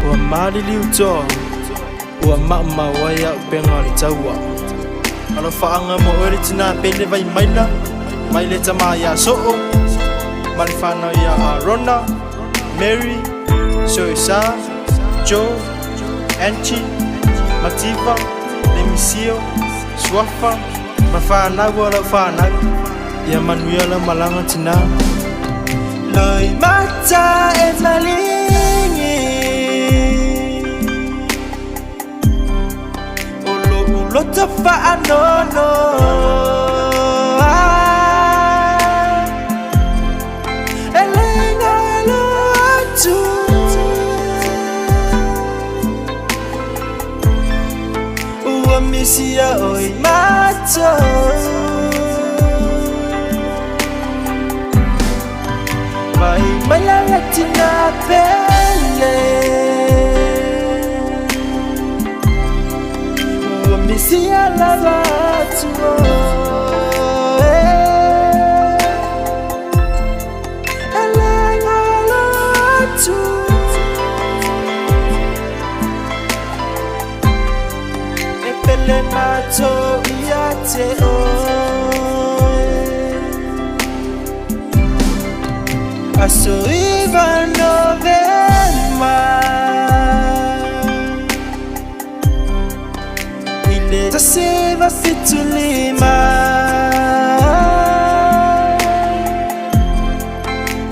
ua mali liutoa ua mama waya upenga le taua alo faanga mo ore tina pele vai maila maile tama ya soo malifano ya Rona Mary Soisa Joe Anchi Mativa Lemisio Swafa mafana wala fana ya Manuela malanga tina loi mata e malingi ulo tafa anono elenga lotu uamisia oi mato Malala tina pele Uamisia lava tuo Elenga lotu Epele mato iate Aso iva novema ile taseva fitulima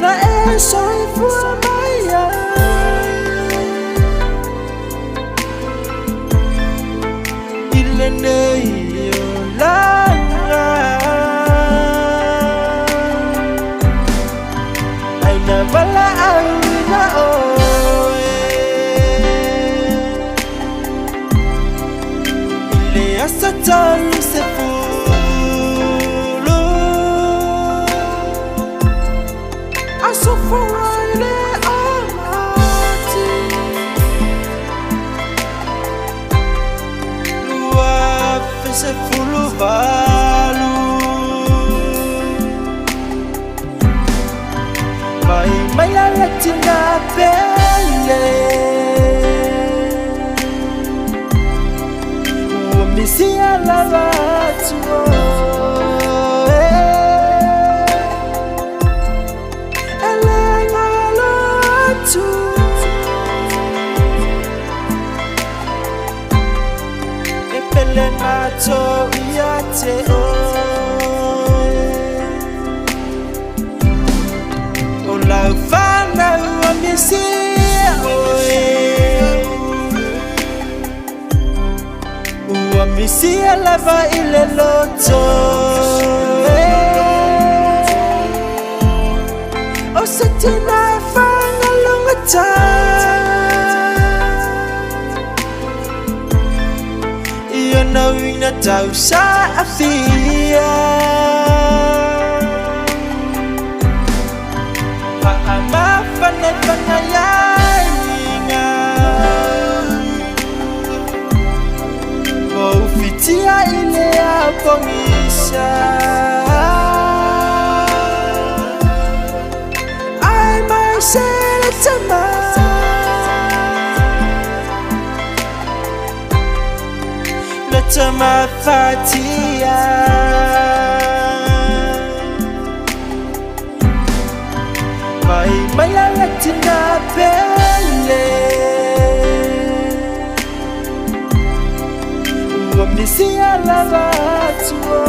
na eso ifua maya ile neyo langa Bala awina oe ile asatolu se fulu asofora ile amati lua fese fulu balu Malala tina pele Uamisia lava tuo Elenga lotu Epele mato iate La fana uamisia oe Uamisia lava ile loto Osetina fana lungata Iona wina tausa afia Fana ya inga Ufitia ile ya pongisha I myself tama Letama fatia Malala tina pele Uamisia lava tuo